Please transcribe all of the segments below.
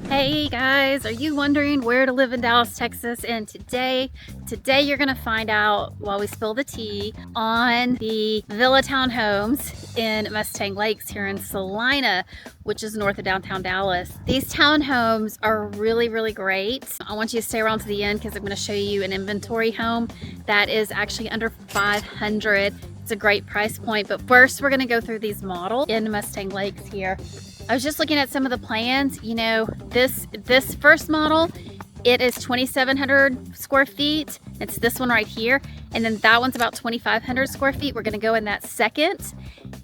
Hey guys, are you wondering where to live in Dallas, Texas? And today you're gonna find out while we spill the tea on the Villa Townhomes in Mustang Lakes here in Celina, which is north of downtown Dallas. These townhomes are really, really great. I want you to stay around to the end because I'm gonna show you an inventory home that is actually under 500. It's a great price point, but first we're gonna go through these models in Mustang Lakes here. I was just looking at some of the plans. You know, this first model, it is 2,700 square feet. It's this one right here. And then that one's about 2,500 square feet. We're gonna go in that second.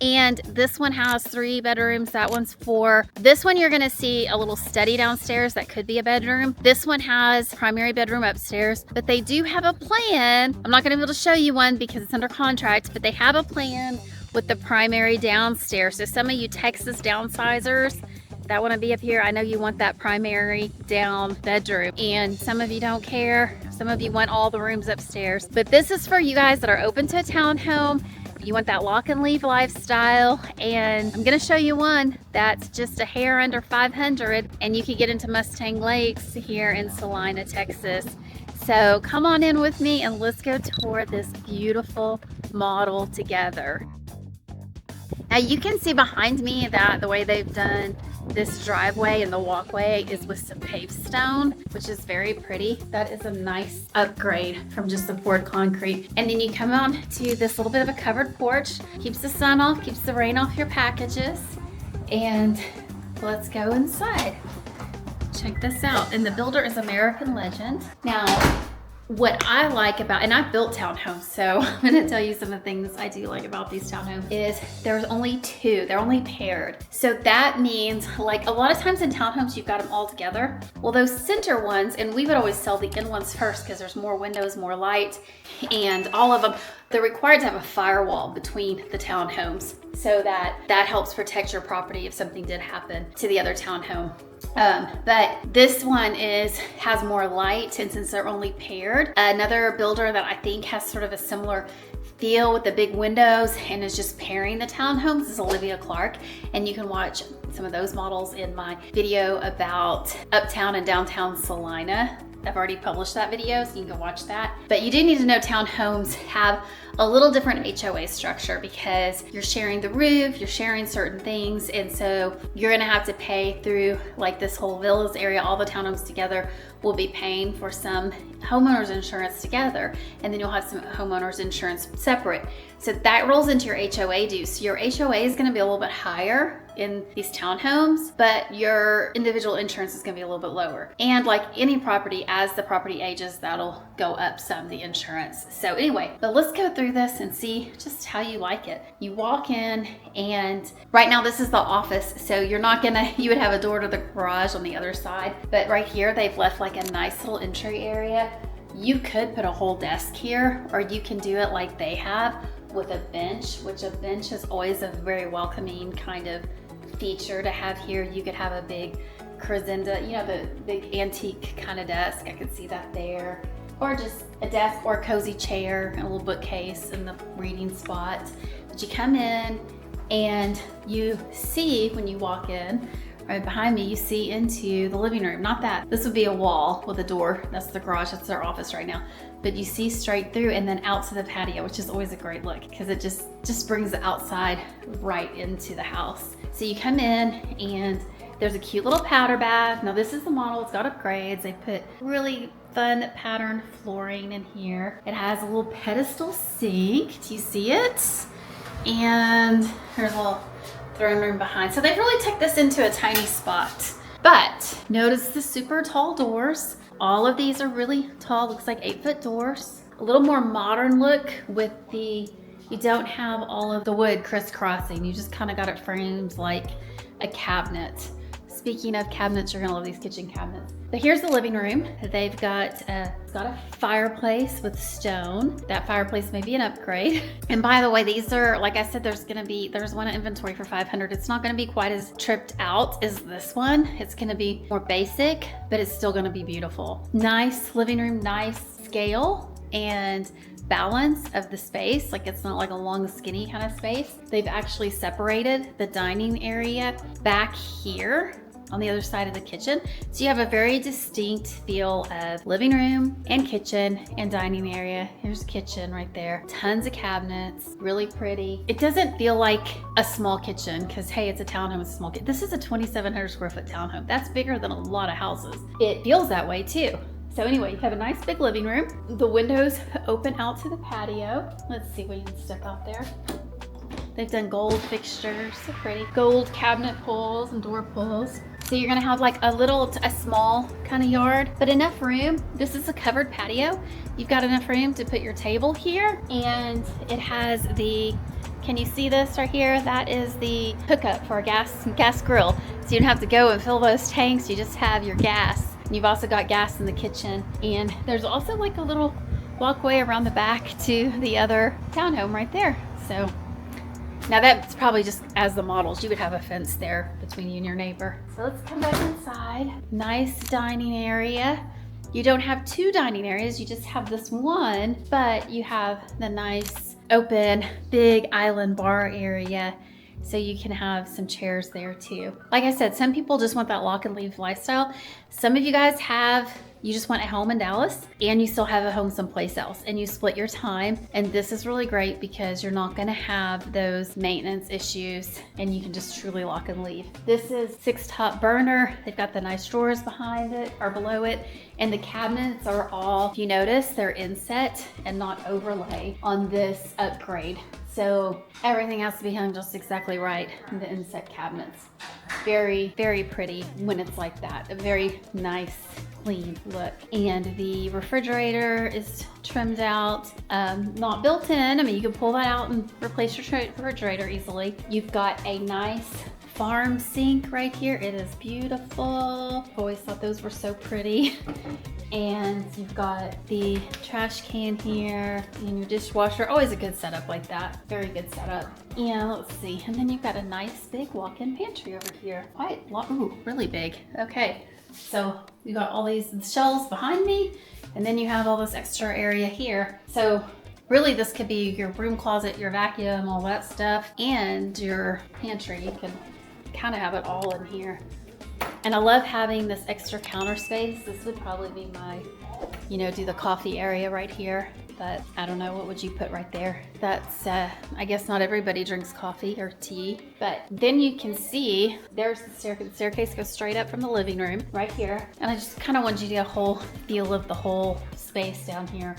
And this one has 3 bedrooms. That one's 4. This one you're gonna see a little study downstairs. That could be a bedroom. This one has primary bedroom upstairs, but they do have a plan. I'm not gonna be able to show you one because it's under contract, but they have a plan with the primary downstairs. So some of you Texas downsizers that want to be up here, I know you want that primary down bedroom, and some of you don't care. Some of you want all the rooms upstairs, but this is for you guys that are open to a townhome. You want that lock and leave lifestyle, and I'm gonna show you one that's just a hair under 500, and you can get into Mustang Lakes here in Celina, Texas. So come on in with me and let's go tour this beautiful model together. Now you can see behind me that the way they've done this driveway and the walkway is with some paved stone, which is very pretty. That is a nice upgrade from just the poured concrete. And then you come on to this little bit of a covered porch, keeps the sun off, keeps the rain off your packages. And let's go inside. Check this out. And the builder is American Legend. Now, what I like about, and I've built townhomes, so I'm gonna tell you some of the things I do like about these townhomes, is there's only 2, they're only paired. So that means, like a lot of times in townhomes, you've got them all together. Well, those center ones, and we would always sell the end ones first because there's more windows, more light, and all of them, they're required to have a firewall between the townhomes so that helps protect your property if something did happen to the other townhome. But this one has more light, and since they're only paired, another builder that I think has sort of a similar feel with the big windows and is just pairing the townhomes is Olivia Clark, and you can watch some of those models in my video about uptown and downtown Celina. I've already published that video, so you can watch that. But you do need to know townhomes have a little different HOA structure because you're sharing the roof, you're sharing certain things, and so you're gonna have to pay through like this whole villas area. All the townhomes together will be paying for some homeowners insurance together, and then you'll have some homeowners insurance separate. So that rolls into your HOA dues. So your HOA is gonna be a little bit higher in these townhomes, but your individual insurance is gonna be a little bit lower. And like any property, as the property ages, that'll go up some, the insurance. So anyway, but let's go through this and see just how you like it. You walk in, and right now this is the office, so you would have a door to the garage on the other side, but right here they've left like a nice little entry area. You could put a whole desk here, or you can do it like they have with a bench, which a bench is always a very welcoming kind of feature to have here. You could have a big crescenda, you know, the big antique kind of desk. I could see that there. Or just a desk or a cozy chair and a little bookcase in the reading spot. But you come in and you see, when you walk in, right behind me, you see into the living room. Not that. This would be a wall with a door. That's the garage. That's our office right now. But you see straight through and then out to the patio, which is always a great look because it just brings the outside right into the house. So you come in and there's a cute little powder bath. Now this is the model. It's got upgrades. They put really fun pattern flooring in here. It has a little pedestal sink. Do you see it? And there's a little throne room behind. So they've really tucked this into a tiny spot. But notice the super tall doors. All of these are really tall, looks like 8-foot doors. A little more modern look with you don't have all of the wood crisscrossing. You just kind of got it framed like a cabinet. Speaking of cabinets, you're gonna love these kitchen cabinets. But here's the living room. They've got it's got a fireplace with stone. That fireplace may be an upgrade. And by the way, these are, like I said, there's one inventory for 500. It's not gonna be quite as tripped out as this one. It's gonna be more basic, but it's still gonna be beautiful. Nice living room, nice scale and balance of the space. Like it's not like a long skinny kind of space. They've actually separated the dining area back here on the other side of the kitchen. So you have a very distinct feel of living room and kitchen and dining area. Here's the kitchen right there. Tons of cabinets, really pretty. It doesn't feel like a small kitchen because, hey, it's a townhome, it's a small kitchen. This is a 2,700 square foot townhome. That's bigger than a lot of houses. It feels that way too. So anyway, you have a nice big living room. The windows open out to the patio. Let's see what you can stick out there. They've done gold fixtures, so pretty. Gold cabinet pulls and door pulls. So you're gonna have like a small kind of yard, but enough room. This is a covered patio. You've got enough room to put your table here, and it has can you see this right here? That is the hookup for a gas grill. So you don't have to go and fill those tanks, you just have your gas. And you've also got gas in the kitchen, and there's also like a little walkway around the back to the other townhome right there. So now that's probably just as the models, you would have a fence there between you and your neighbor. So let's come back inside. Nice dining area. You don't have two dining areas, you just have this one, but you have the nice open big island bar area. So you can have some chairs there too. Like I said, some people just want that lock and leave lifestyle. Some of you guys you just want a home in Dallas and you still have a home someplace else and you split your time. And this is really great because you're not gonna have those maintenance issues and you can just truly lock and leave. This is 6 top burner. They've got the nice drawers behind it or below it. And the cabinets are all, if you notice, they're inset and not overlay on this upgrade. So everything has to be hung just exactly right in the inset cabinets. Very, very pretty when it's like that. A very nice, clean look. And the refrigerator is trimmed out, not built in. I mean, you can pull that out and replace your refrigerator easily. You've got a nice farm sink right here. It is beautiful. Always thought those were so pretty. And you've got the trash can here and your dishwasher. Always a good setup like that. Very good setup. And let's see. And then you've got a nice big walk-in pantry over here. Quite long. Ooh, really big. Okay. So you got all these shelves behind me, and then you have all this extra area here. So really this could be your broom closet, your vacuum, all that stuff, and your pantry. You can kind of have it all in here. And I love having this extra counter space. This would probably be my, do the coffee area right here. But I don't know, what would you put right there? That's, I guess not everybody drinks coffee or tea. But then you can see, there's the staircase. The staircase goes straight up from the living room right here. And I just kind of want you to get a whole feel of the whole space down here.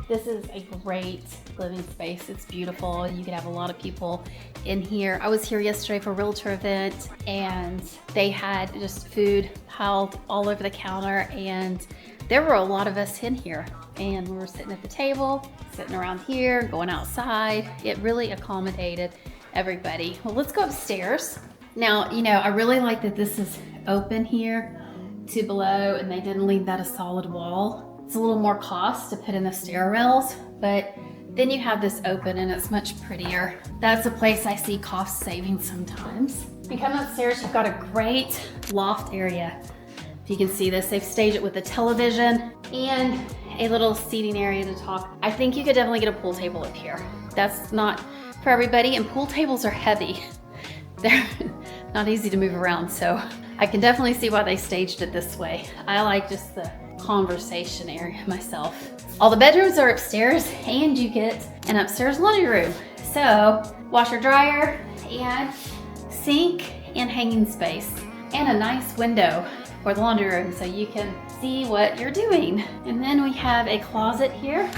This is a great living space. It's beautiful. You could have a lot of people in here. I was here yesterday for a realtor event and they had just food piled all over the counter, and there were a lot of us in here, and we were sitting at the table, sitting around here, going outside. It really accommodated everybody. Well, let's go upstairs. Now, I really like that this is open here to below and they didn't leave that a solid wall. It's a little more cost to put in the stair rails, but then you have this open and it's much prettier. That's a place I see cost saving sometimes. You come upstairs, you've got a great loft area. If you can see this, they've staged it with a television and a little seating area to talk. I think you could definitely get a pool table up here. That's not for everybody, and pool tables are heavy. They're not easy to move around, so I can definitely see why they staged it this way. I like just the conversation area myself. All the bedrooms are upstairs, and you get an upstairs laundry room. So washer dryer and sink and hanging space, and a nice window for the laundry room so you can see what you're doing. And then we have a closet here.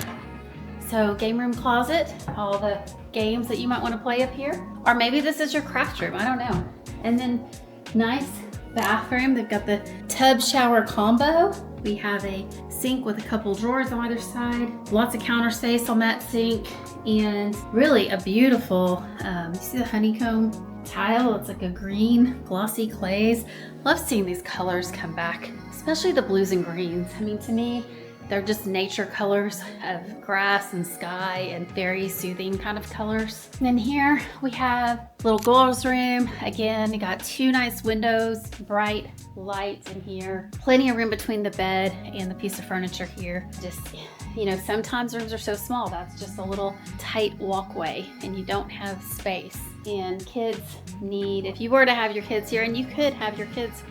So game room closet, all the games that you might want to play up here. Or maybe this is your craft room, I don't know. And then nice bathroom. They've got the tub shower combo. We have a sink with a couple drawers on either side. Lots of counter space on that sink. And really a beautiful, you see the honeycomb tile? It's like a green glossy glaze. Love seeing these colors come back, especially the blues and greens. I mean, to me, they're just nature colors of grass and sky and very soothing kind of colors. And then here we have little girls' room. Again, you got 2 nice windows, bright lights in here. Plenty of room between the bed and the piece of furniture here. Just, sometimes rooms are so small, that's just a little tight walkway and you don't have space. And kids need, if you were to have your kids here, and you could have your kids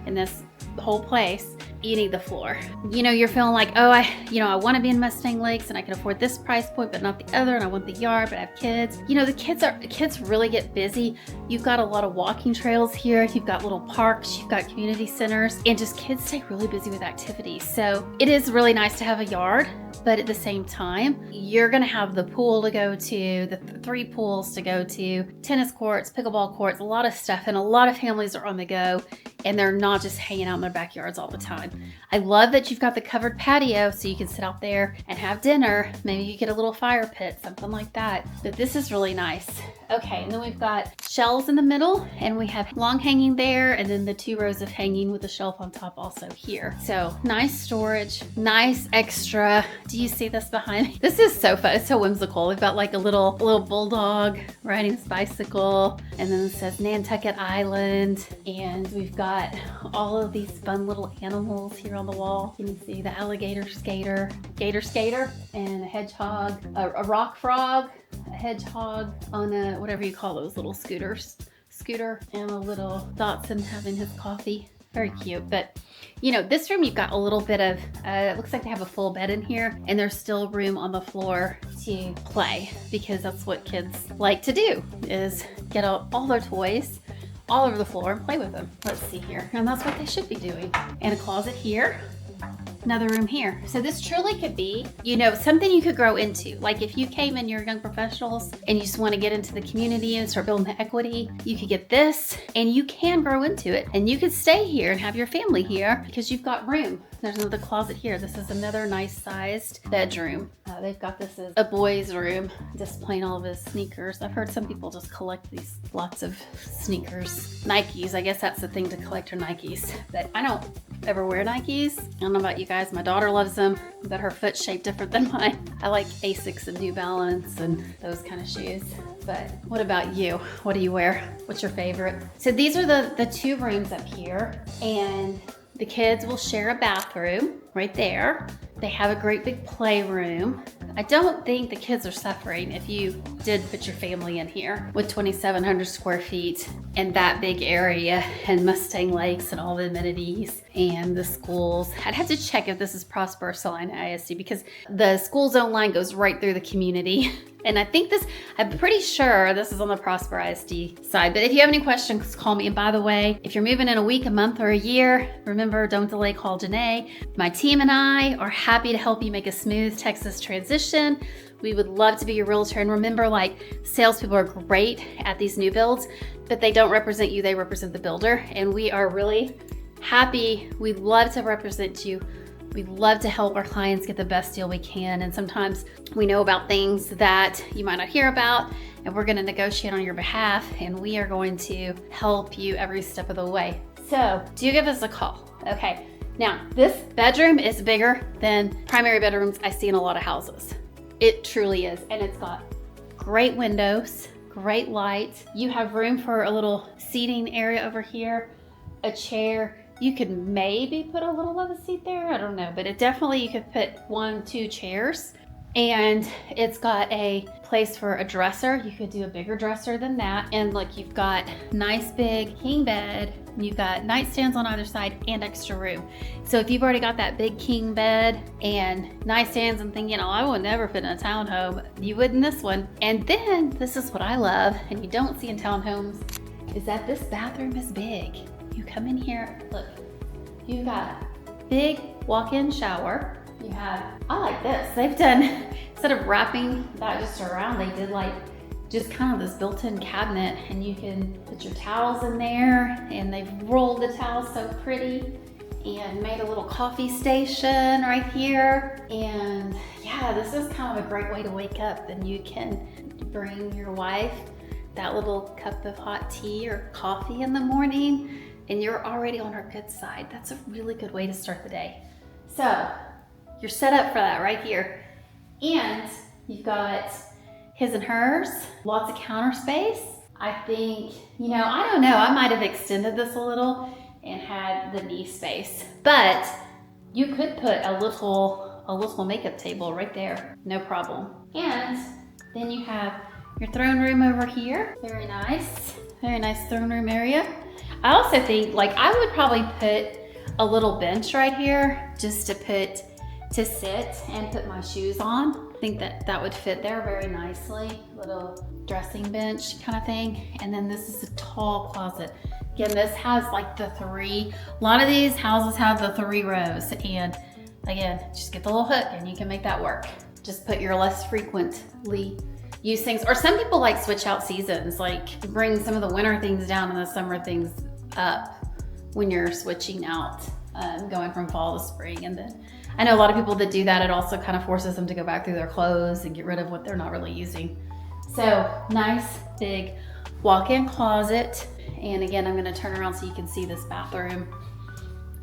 in this whole place, you need the floor. You know, you're feeling like, oh, I want to be in Mustang Lakes and I can afford this price point, but not the other, and I want the yard, but I have kids. You know, the kids really get busy. You've got a lot of walking trails here. You've got little parks, you've got community centers, and just kids stay really busy with activities. So it is really nice to have a yard, but at the same time, you're gonna have the pool to go to, the 3 pools to go to, tennis courts, pickleball courts, a lot of stuff, and a lot of families are on the go, and they're not just hanging out in their backyards all the time. I love that you've got the covered patio so you can sit out there and have dinner. Maybe you get a little fire pit, something like that. But this is really nice. Okay, and then we've got shelves in the middle, and we have long hanging there, and then the 2 rows of hanging with a shelf on top also here. So nice storage, nice extra. Do you see this behind me? This is so fun. It's so whimsical. We've got like a little bulldog riding his bicycle, and then it says Nantucket Island, and we've got all of these fun little animals here on the wall. You can see the alligator skater, gator skater, and a hedgehog, a rock frog, a hedgehog on a, whatever you call those little scooter, and a little Dotson having his coffee. Very cute. But you know, this room, you've got a little bit of, it looks like they have a full bed in here, and there's still room on the floor to play, because that's what kids like to do, is get out all their toys all over the floor and play with them. Let's see here. And that's what they should be doing. And a closet here. Another room here. So this truly could be, you know, something you could grow into. Like if you came and you're young professionals and you just want to get into the community and start building the equity, you could get this and you can grow into it. And you could stay here and have your family here because you've got room. There's another closet here. This is another nice sized bedroom. They've got this as a boy's room, displaying all of his sneakers. I've heard some people just collect these lots of sneakers. Nikes, I guess that's the thing to collect, are Nikes. But I don't ever wear Nikes. I don't know about you guys. My daughter loves them, but her foot's shaped different than mine. I like Asics and New Balance and those kind of shoes. But what about you? What do you wear? What's your favorite? So these are the 2 rooms up here, and the kids will share a bathroom right there. They have a great big playroom. I don't think the kids are suffering if you did put your family in here with 2,700 square feet and that big area and Mustang Lakes and all the amenities and the schools. I'd have to check if this is Prosper Celina ISD, because the school zone line goes right through the community. And I think I'm pretty sure this is on the Prosper ISD side. But if you have any questions, call me. And by the way, if you're moving in a week, a month, or a year, remember, don't delay, call Janée. My team and I are happy to help you make a smooth Texas transition. We would love to be your realtor. And remember, like, salespeople are great at these new builds, but they don't represent you, they represent the builder. And we are really happy. We love to represent you. We love to help our clients get the best deal we can. And sometimes we know about things that you might not hear about, and we're going to negotiate on your behalf, and we are going to help you every step of the way. So do give us a call. Okay. Now, this bedroom is bigger than primary bedrooms I see in a lot of houses. It truly is. And it's got great windows, great light. You have room for a little seating area over here, a chair. You could maybe put a little love seat there. I don't know, but it definitely, you could put 1, 2 chairs. And it's got a place for a dresser. You could do a bigger dresser than that. And look, you've got nice big king bed. You've got nightstands on either side and extra room. So if you've already got that big king bed and nightstands and thinking, I would never fit in a townhome, you would in this one. And then this is what I love, and you don't see in townhomes, is that this bathroom is big. You come in here, look, you've got big walk-in shower. You have, I like this. They've done, instead of wrapping that just around, they did like just kind of this built-in cabinet, and you can put your towels in there, and they've rolled the towels so pretty and made a little coffee station right here. And yeah, this is kind of a great way to wake up, and you can bring your wife that little cup of hot tea or coffee in the morning, and you're already on her good side. That's a really good way to start the day. So you're set up for that right here. And you've got his and hers, lots of counter space. I think, I don't know, I might have extended this a little and had the knee space, but you could put a little makeup table right there, no problem. And then you have your throne room over here. Very nice throne room area. I also think, like, I would probably put a little bench right here just to sit and put my shoes on. I think that would fit there very nicely. Little dressing bench kind of thing. And then this is a tall closet. Again, this has like a lot of these houses have the 3 rows. And again, just get the little hook and you can make that work. Just put your less frequently used things. Or some people like switch out seasons, like bring some of the winter things down and the summer things up when you're switching out, going from fall to spring. And then I know a lot of people that do that. It also kind of forces them to go back through their clothes and get rid of what they're not really using. So nice big walk-in closet. And again, I'm gonna turn around so you can see this bathroom.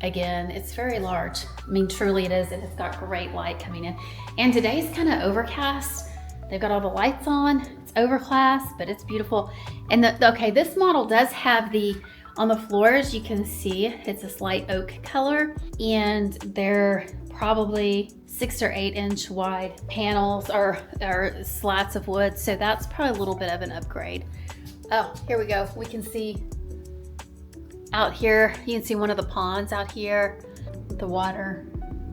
Again, it's very large. I mean, truly it is. And it's got great light coming in. And today's kind of overcast. They've got all the lights on. It's overcast, but it's beautiful. And okay, this model does have on the floors, you can see it's this light oak color, and they're probably 6 or 8 inch wide panels or slats of wood. So that's probably a little bit of an upgrade. Oh, here we go. We can see out here, you can see one of the ponds out here with the water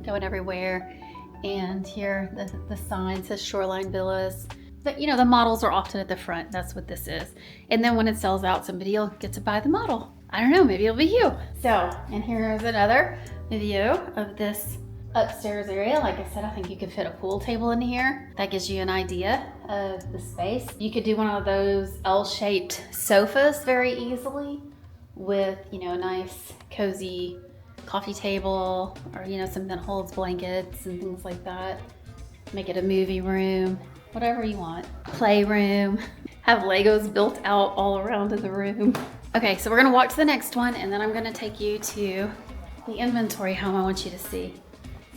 going everywhere. And here the sign says Shoreline Villas. But you know, the models are often at the front. That's what this is. And then when it sells out, somebody will get to buy the model. I don't know, maybe it'll be you. So, and here's another view of this upstairs area. Like I said, I think you could fit a pool table in here. That gives you an idea of the space. You could do one of those L-shaped sofas very easily with, you know, a nice cozy coffee table, or, you know, something that holds blankets and things like that. Make it a movie room, whatever you want. Playroom, have Legos built out all around in the room. Okay, so we're gonna walk to the next one, and then I'm gonna take you to the inventory home I want you to see.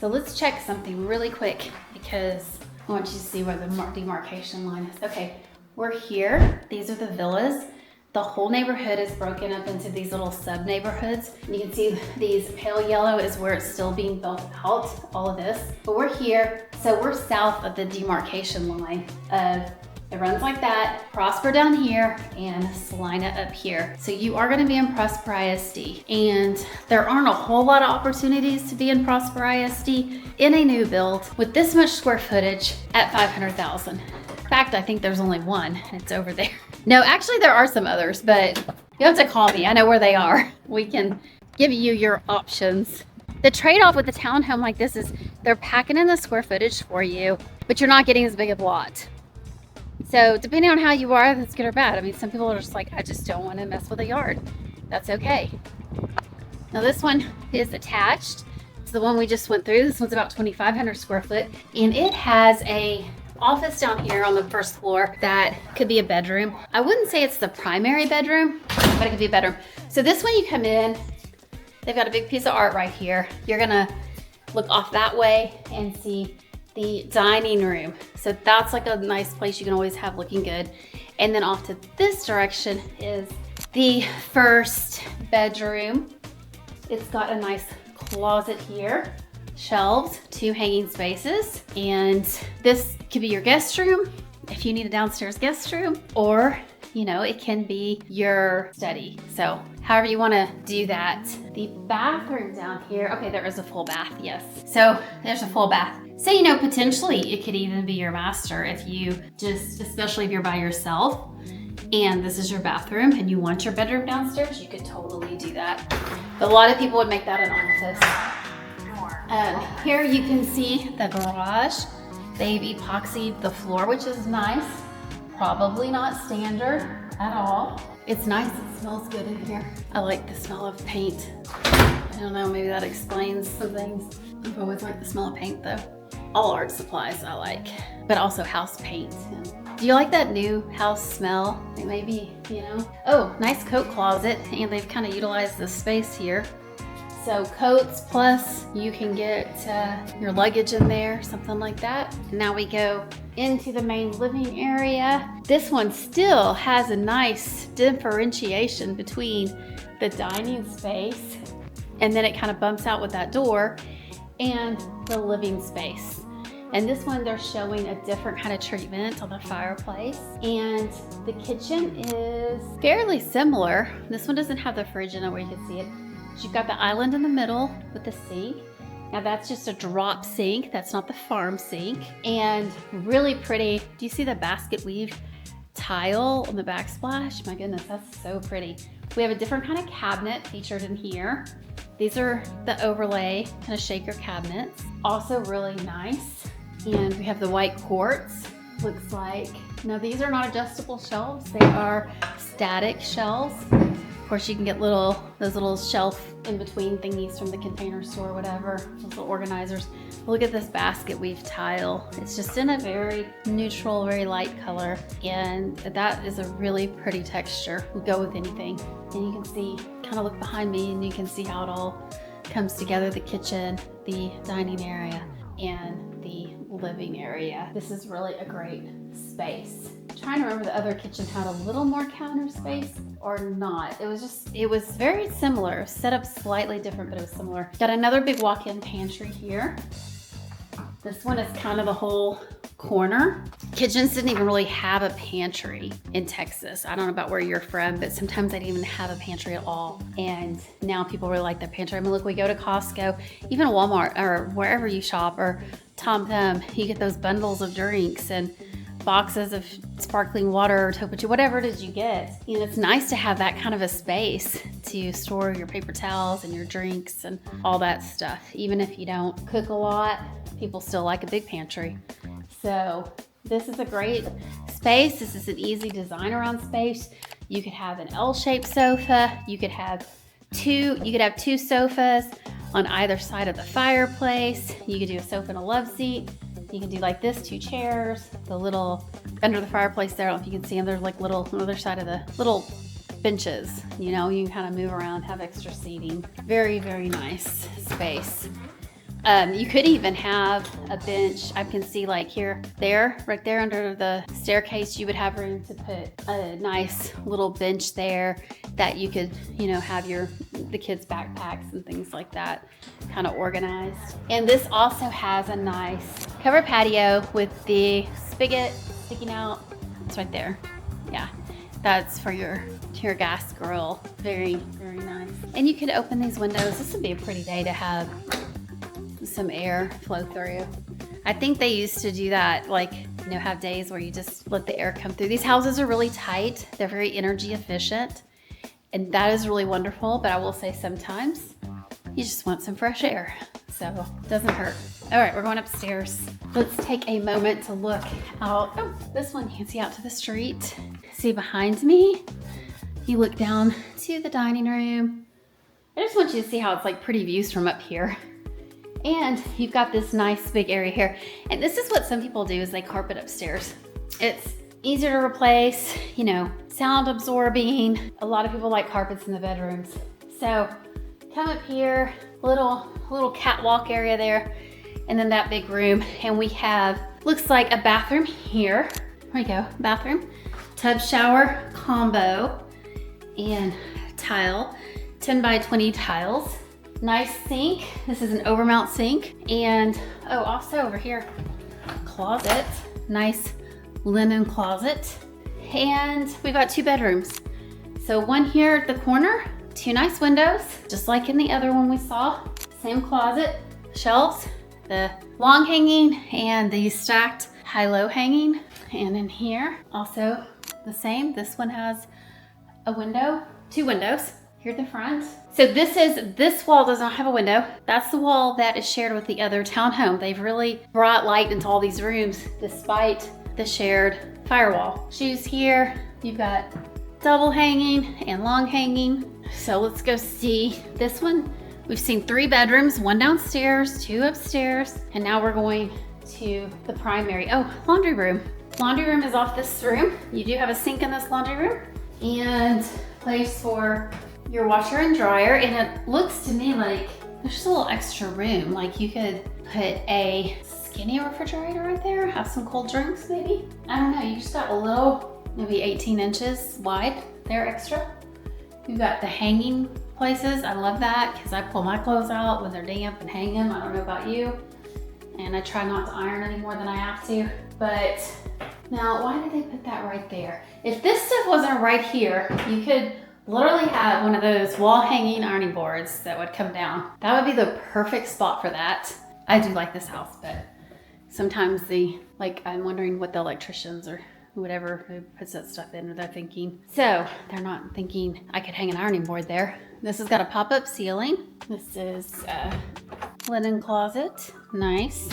So let's check something really quick because I want you to see where the demarcation line is. Okay, we're here. These are the villas. The whole neighborhood is broken up into these little sub-neighborhoods. You can see these pale yellow is where it's still being built out, all of this. But we're here, so we're south of the demarcation line of, it runs like that, Prosper down here and Celina up here. So you are gonna be in Prosper ISD. And there aren't a whole lot of opportunities to be in Prosper ISD in a new build with this much square footage at 500,000. In fact, I think there's only one, and it's over there. No, actually there are some others, but you have to call me. I know where they are. We can give you your options. The trade-off with a townhome like this is they're packing in the square footage for you, but you're not getting as big of a lot. So depending on how you are, that's good or bad. I mean, some people are just like, I just don't want to mess with a yard. That's okay. Now this one is attached. It's the one we just went through. This one's about 2,500 square foot, and it has a office down here on the first floor that could be a bedroom. I wouldn't say it's the primary bedroom, but it could be a bedroom. So this one, you come in, they've got a big piece of art right here. You're gonna look off that way and see the dining room. So that's like a nice place you can always have looking good. And then off to this direction is the first bedroom. It's got a nice closet here, shelves, 2 hanging spaces, and this could be your guest room if you need a downstairs guest room, or you know, it can be your study. So however you want to do that. The bathroom down here, okay, there is a full bath, yes. So there's a full bath. So, you know, potentially it could even be your master if you just, especially if you're by yourself and this is your bathroom and you want your bedroom downstairs, you could totally do that. But a lot of people would make that an office. Here you can see the garage. They've epoxied the floor, which is nice. Probably not standard at all. It's nice, it smells good in here. I like the smell of paint. I don't know, maybe that explains some things. I've always liked the smell of paint though. All art supplies I like, but also house paint. Do you like that new house smell? It may be, you know. Oh, nice coat closet, and they've kind of utilized the space here. So coats, plus you can get your luggage in there, something like that. And now we go into the main living area. This one still has a nice differentiation between the dining space, and then it kind of bumps out with that door, and the living space. And this one, they're showing a different kind of treatment on the fireplace. And the kitchen is fairly similar. This one doesn't have the fridge in it where you can see it. You've got the island in the middle with the sink. Now that's just a drop sink. That's not the farm sink. And really pretty. Do you see the basket weave tile on the backsplash? My goodness, that's so pretty. We have a different kind of cabinet featured in here. These are the overlay kind of shaker cabinets. Also really nice. And we have the white quartz, looks like. Now these are not adjustable shelves. They are static shelves. Of course, you can get those little shelf in between thingies from the Container Store, whatever, those little organizers. Look at this basket weave tile. It's just in a very neutral, very light color. And that is a really pretty texture. Would go with anything. And you can see, kind of look behind me and you can see how it all comes together. The kitchen, the dining area, and the living area. This is really a great space. I'm trying to remember the other kitchen had a little more counter space or not. It was very similar, set up slightly different, but it was similar. Got another big walk-in pantry here. This one is kind of the whole corner. Kitchens didn't even really have a pantry in Texas. I don't know about where you're from, but sometimes they didn't even have a pantry at all. And now people really like their pantry. I mean, look, we go to Costco, even Walmart or wherever you shop, or Tom Thumb, you get those bundles of drinks and boxes of sparkling water or Topo, whatever it is you get. You know, it's nice to have that kind of a space to store your paper towels and your drinks and all that stuff. Even if you don't cook a lot, people still like a big pantry. So this is a great space. This is an easy design around space. You could have an L-shaped sofa. You could have two sofas on either side of the fireplace. You could do a sofa and a love seat. You can do like this, 2 chairs, the little under the fireplace there. I don't know if you can see them. There's like little on the other side of the little benches. You know, you can kind of move around, have extra seating. Very, very nice space. You could even have a bench. I can see like right there under the staircase, you would have room to put a nice little bench there that you could, you know, have the kids' backpacks and things like that kind of organized. And this also has a nice covered patio with the spigot sticking out. It's right there. Yeah, that's for your gas grill. Very, very nice. And you can open these windows. This would be a pretty day to have some air flow through. I think they used to do that, like, you know, have days where you just let the air come through. These houses are really tight. They're very energy efficient, and that is really wonderful. But I will say sometimes you just want some fresh air, so it doesn't hurt. All right, we're going upstairs. Let's take a moment to look out. Oh, this one you can see out to the street. See behind me, you look down to the dining room. I just want you to see how it's like pretty views from up here. And you've got this nice big area here. And this is what some people do, is they carpet upstairs. It's easier to replace, you know, sound absorbing. A lot of people like carpets in the bedrooms. So come up here, little catwalk area there, and then that big room. And we have, looks like a bathroom here. There we go, bathroom, tub shower combo, and tile, 10 by 20 tiles. Nice sink. This is an overmount sink. And also over here, closet, nice linen closet. And we've got 2 bedrooms. So one here at the corner, 2 nice windows, just like in the other one we saw. Same closet, shelves, the long hanging and the stacked high-low hanging. And in here, also the same. This one has a window, 2 windows. Here at the front. So this wall does not have a window. That's the wall that is shared with the other townhome. They've really brought light into all these rooms despite the shared firewall. Shoes here. You've got double hanging and long hanging. So let's go see this one. We've seen 3 bedrooms, 1 downstairs, 2 upstairs, and now we're going to the primary. Oh, laundry room. Laundry room is off this room. You do have a sink in this laundry room and place for your washer and dryer, and it looks to me like there's just a little extra room. Like you could put a skinny refrigerator right there, have some cold drinks maybe. I don't know, you just got a little, maybe 18 inches wide there extra. You've got the hanging places. I love that because I pull my clothes out when they're damp and hang them. I don't know about you. and I try not to iron any more than I have to. But now, why did they put that right there? If this stuff wasn't right here, you could literally have one of those wall hanging ironing boards that would come down. That would be the perfect spot for that. I do like this house, but sometimes I'm wondering what the electricians or whatever who puts that stuff in they're thinking. So they're not thinking I could hang an ironing board there. This has got a pop-up ceiling. This is a linen closet, nice.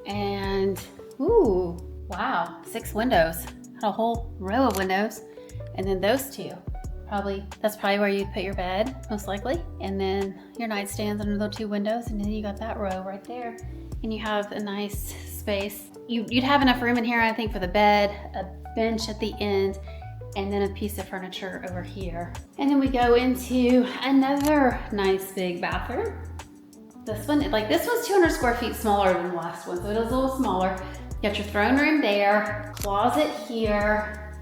And ooh, wow, 6 windows. Got a whole row of windows. And then those two. That's probably where you put your bed, most likely. And then your nightstands under the 2 windows. And then you got that row right there. And you have a nice space. You'd have enough room in here, I think, for the bed, a bench at the end, and then a piece of furniture over here. And then we go into another nice big bathroom. This one's 200 square feet smaller than the last one, so it is a little smaller. You got your throne room there, closet here.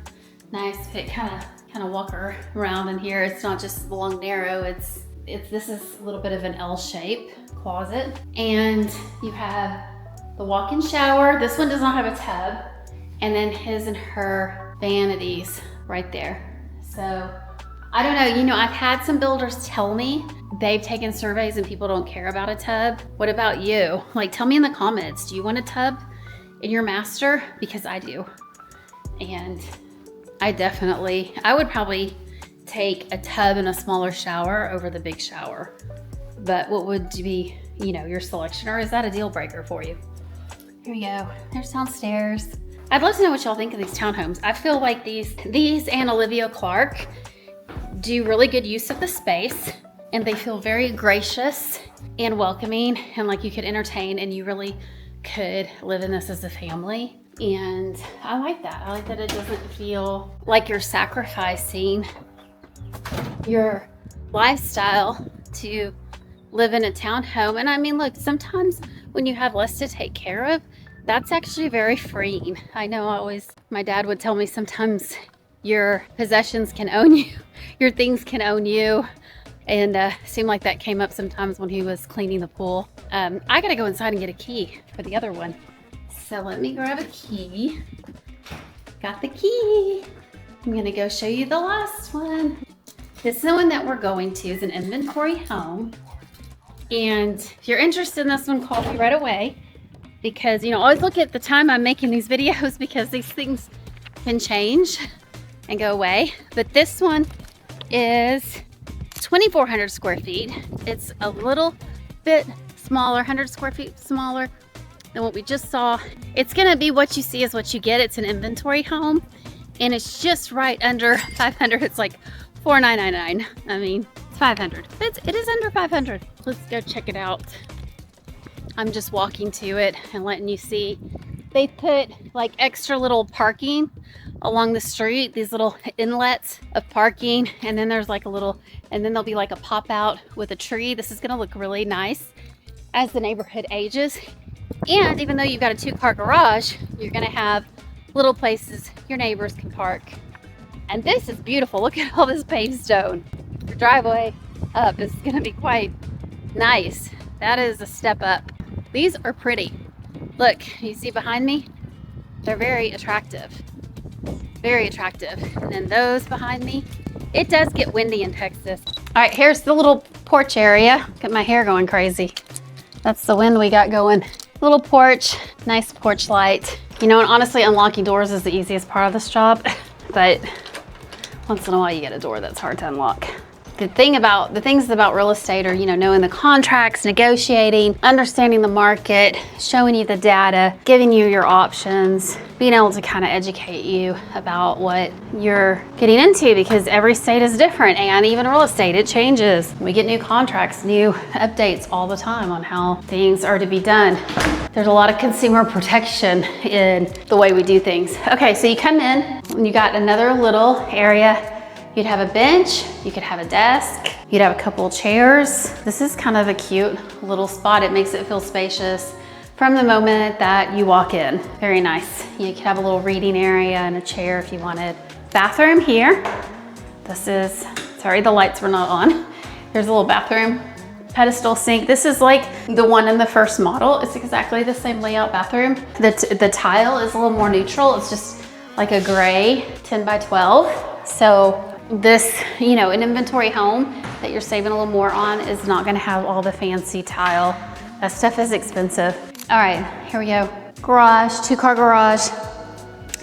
Nice, kind of walk around in here. It's not just long narrow. This is a little bit of an L shape closet, and you have the walk-in shower. This one does not have a tub, and then his and her vanities right there. So I don't know, I've had some builders tell me they've taken surveys and people don't care about a tub. What about you? Tell me in the comments, do you want a tub in your master? Because I do. And I would probably take a tub and a smaller shower over the big shower. But what would be, your selection, or is that a deal breaker for you? Here we go, there's downstairs. I'd love to know what y'all think of these townhomes. I feel like these and Olivia Clark do really good use of the space, and they feel very gracious and welcoming, and like you could entertain and you really could live in this as a family. And I like that. I like that it doesn't feel like you're sacrificing your lifestyle to live in a townhome. And I mean, look, sometimes when you have less to take care of, that's actually very freeing. I know my dad would tell me sometimes your possessions can own you, your things can own you. And seemed like that came up sometimes when he was cleaning the pool. I gotta go inside and get a key for the other one. So let me grab a key. Got the key. I'm gonna go show you the last one. This is the one that we're going to. Is an inventory home. And if you're interested in this one, call me right away. Because, always look at the time I'm making these videos, because these things can change and go away. But this one is 2,400 square feet. It's a little bit smaller, 100 square feet smaller than what we just saw. It's gonna be what you see is what you get. It's an inventory home, and it's just right under 500. It's like 4,999. I mean, it's 500. It is under 500. Let's go check it out. I'm just walking to it and letting you see. They put extra little parking along the street, these little inlets of parking, and then there's and then there'll be a pop out with a tree. This is gonna look really nice as the neighborhood ages. And even though you've got a 2-car garage, you're gonna have little places your neighbors can park. And this is beautiful. Look at all this paved stone. Your driveway up is gonna be quite nice. That is a step up. These are pretty. Look, you see behind me? They're very attractive. Very attractive. And then those behind me, it does get windy in Texas. All right, here's the little porch area. Got my hair going crazy. That's the wind we got going. Little porch, nice porch light. And honestly, unlocking doors is the easiest part of this job, but once in a while you get a door that's hard to unlock. The things about real estate are, knowing the contracts, negotiating, understanding the market, showing you the data, giving you your options, being able to kind of educate you about what you're getting into, because every state is different, and even real estate, it changes. We get new contracts, new updates all the time on how things are to be done. There's a lot of consumer protection in the way we do things. Okay, so you come in and you got another little area. You'd have a bench, you could have a desk, you'd have a couple of chairs. This is kind of a cute little spot. It makes it feel spacious from the moment that you walk in. Very nice. You could have a little reading area and a chair if you wanted. Bathroom here. Sorry, the lights were not on. There's a little bathroom pedestal sink. This is like the one in the first model. It's exactly the same layout bathroom. The tile is a little more neutral. It's just like a gray 10 by 12. So this, you know, an inventory home that you're saving a little more on is not gonna have all the fancy tile. That stuff is expensive. All right, here we go. Garage, 2-car garage.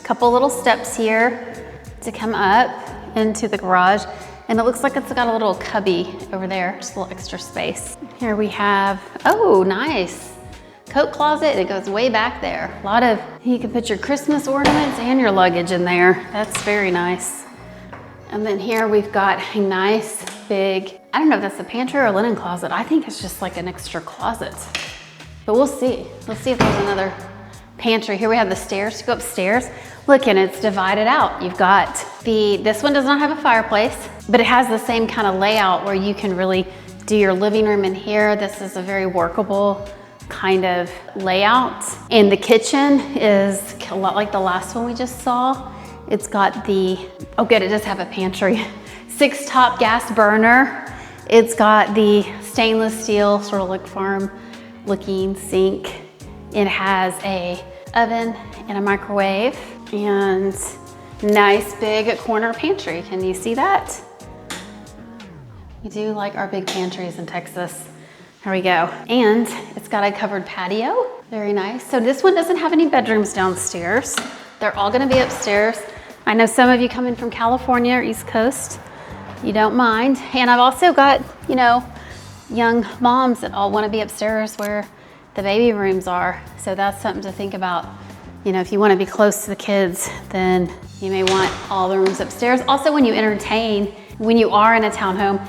Couple little steps here to come up into the garage. And it looks like it's got a little cubby over there, just a little extra space. Here we have, oh, nice. Coat closet, it goes way back there. A lot of, you can put your Christmas ornaments and your luggage in there. That's very nice. And then here we've got a nice big, I don't know if that's a pantry or a linen closet. I think it's just like an extra closet, but we'll see. Let's see if there's another pantry. Here we have the stairs to go upstairs. Look, and it's divided out. You've got this one does not have a fireplace, but it has the same kind of layout where you can really do your living room in here. This is a very workable kind of layout. And the kitchen is a lot like the last one we just saw. It's got the, oh good, it does have a pantry. 6-top gas burner. It's got the stainless steel, sort of like farm looking sink. It has a oven and a microwave and nice big corner pantry. Can you see that? We do like our big pantries in Texas. Here we go. And it's got a covered patio. Very nice. So this one doesn't have any bedrooms downstairs. They're all gonna be upstairs. I know some of you coming from California or East Coast, you don't mind. And I've also got, you know, young moms that all wanna be upstairs where the baby rooms are. So that's something to think about. You know, if you want to be close to the kids, then you may want all the rooms upstairs. Also, when you entertain, when you are in a townhome,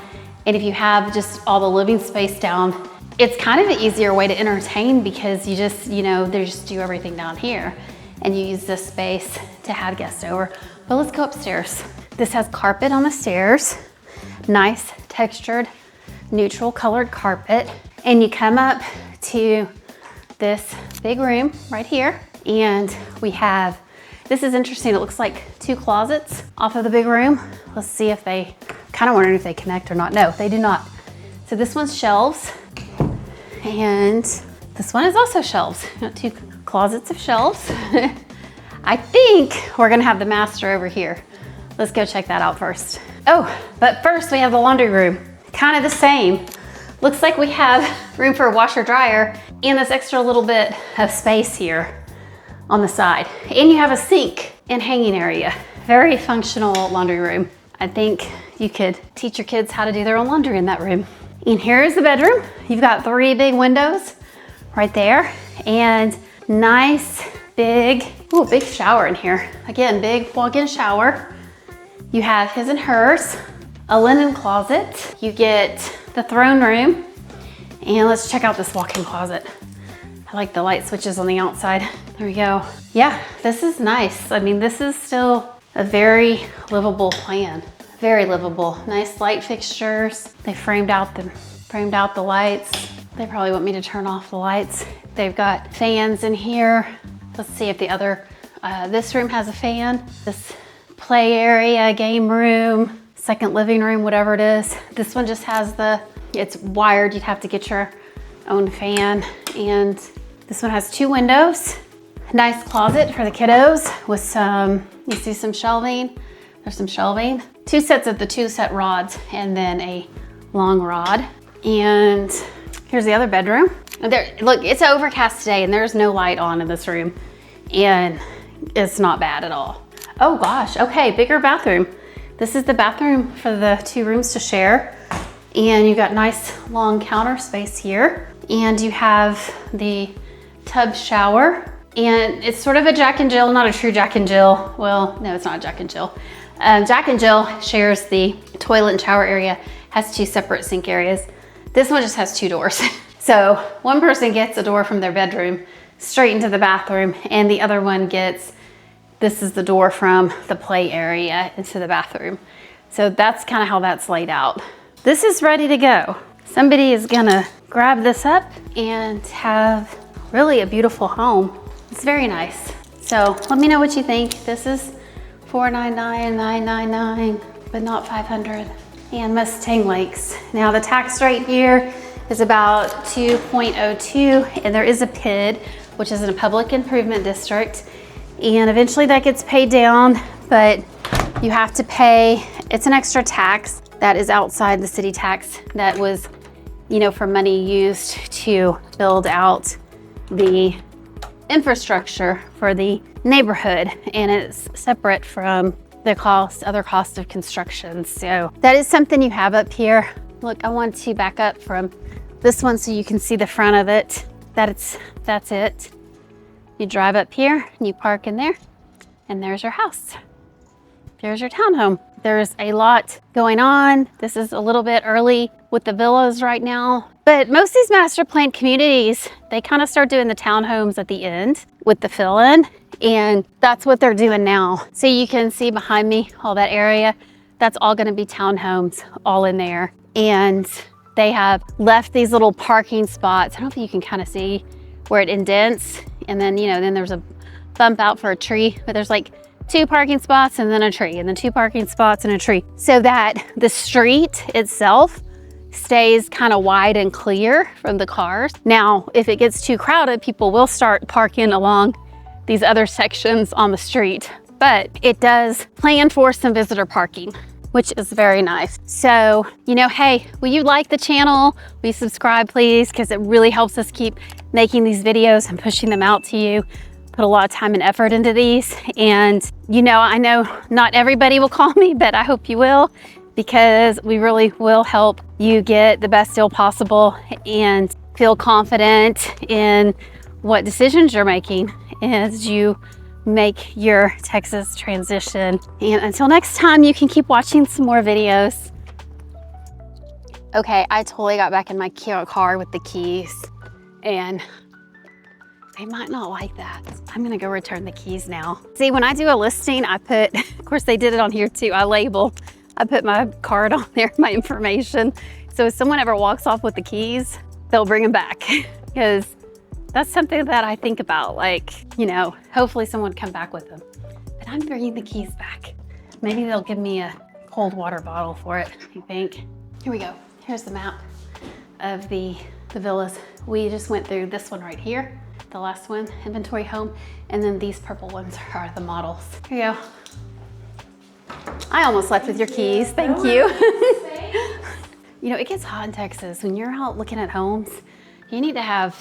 and if you have just all the living space down, it's kind of an easier way to entertain because you just, you know, they just do everything down here and you use this space to have guests over. But let's go upstairs. This has carpet on the stairs, nice textured, neutral colored carpet. And you come up to this big room right here. And we have, this is interesting. It looks like 2 closets off of the big room. Let's see if they, kind of wondering if they connect or not. No, they do not. So this one's shelves. And this one is also shelves. Got 2 closets of shelves. I think we're gonna have the master over here. Let's go check that out first. Oh, but first we have the laundry room. Kind of the same. Looks like we have room for a washer dryer and this extra little bit of space here on the side. And you have a sink and hanging area. Very functional laundry room. I think you could teach your kids how to do their own laundry in that room. And here is the bedroom. You've got 3 big windows right there and nice big, ooh, big shower in here. Again, big walk-in shower. You have his and hers, a linen closet. You get the throne room. And let's check out this walk-in closet. I like the light switches on the outside. There we go. Yeah, this is nice. I mean, this is still a very livable plan. Very livable. Nice light fixtures. They framed out the lights. They probably want me to turn off the lights. They've got fans in here. Let's see if the other, this room has a fan. This play area, game room, second living room, whatever it is. This one just has it's wired. You'd have to get your own fan. And this one has 2 windows. Nice closet for the kiddos with some, you see some shelving. There's some shelving. 2 sets of the 2-set rods and then a long rod. And here's the other bedroom. There, look, it's overcast today and there's no light on in this room. And it's not bad at all. Oh gosh, okay, bigger bathroom. This is the bathroom for the 2 rooms to share. And you've got nice long counter space here. And you have the tub shower. And it's sort of a Jack and Jill, not a true Jack and Jill. Well, no, it's not Jack and Jill. Jack and Jill shares the toilet and shower area, has 2 separate sink areas. This one just has 2 doors. So one person gets a door from their bedroom straight into the bathroom, and the other one gets, this is the door from the play area into the bathroom. So that's kind of how that's laid out. This is ready to go. Somebody is gonna grab this up and have really a beautiful home. It's very nice. So let me know what you think. This is $499,999, but not $500. And Mustang Lakes. Now the tax rate here is about 2.02, and there is a PID, which is in a public improvement district. And eventually that gets paid down, but you have to pay, it's an extra tax that is outside the city tax that was, you know, for money used to build out the infrastructure for the neighborhood, and it's separate from the other cost of construction. So that is something you have up here. Look, I want to back up from this one so you can see the front of it. That's it. You drive up here and you park in there, and there's your house. There's your townhome. There's a lot going on. This is a little bit early with the villas right now, but most of these master plan communities, they kind of start doing the townhomes at the end with the fill-in, and that's what they're doing now. So you can see behind me, all that area, that's all gonna be townhomes all in there. And they have left these little parking spots. I don't know if you can kind of see where it indents, and then, you know, then there's a bump out for a tree, but there's like 2 parking spots and then a tree, and then 2 parking spots and a tree, so that the street itself stays kind of wide and clear from the cars. Now, if it gets too crowded, people will start parking along these other sections on the street, but it does plan for some visitor parking, which is very nice. So, you know, hey, will you like the channel? Will you subscribe, please? Because it really helps us keep making these videos and pushing them out to you. Put a lot of time and effort into these. And, you know, I know not everybody will call me, but I hope you will, because we really will help you get the best deal possible and feel confident in what decisions you're making as you make your Texas transition. And until next time, you can keep watching some more videos. Okay, I totally got back in my car with the keys, and they might not like that. I'm gonna go return the keys now. See, when I do a listing, I put, of course they did it on here too, I put my card on there, my information. So if someone ever walks off with the keys, they'll bring them back, because that's something that I think about, like, you know, hopefully someone come back with them. But I'm bringing the keys back. Maybe they'll give me a cold water bottle for it, I think. Here we go. Here's the map of the villas. We just went through this one right here, the last one, inventory home, and then these purple ones are the models. Here you go. I almost left with your keys, thank you. You know, it gets hot in Texas. When you're out looking at homes, you need to have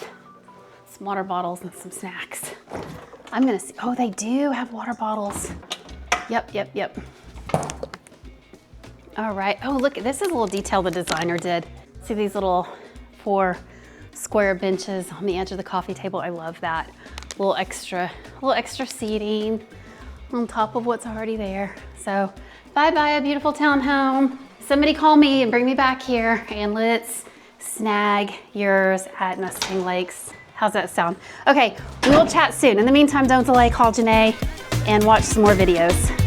some water bottles and some snacks. I'm gonna see, oh, they do have water bottles. Yep. All right, oh, look, this is a little detail the designer did. See these little 4 square benches on the edge of the coffee table? I love that. A little extra seating on top of what's already there. So, bye-bye, a beautiful townhome. Somebody call me and bring me back here, and let's snag yours at Mustang Lakes. How's that sound? Okay, we will chat soon. In the meantime, don't delay, call Janée and watch some more videos.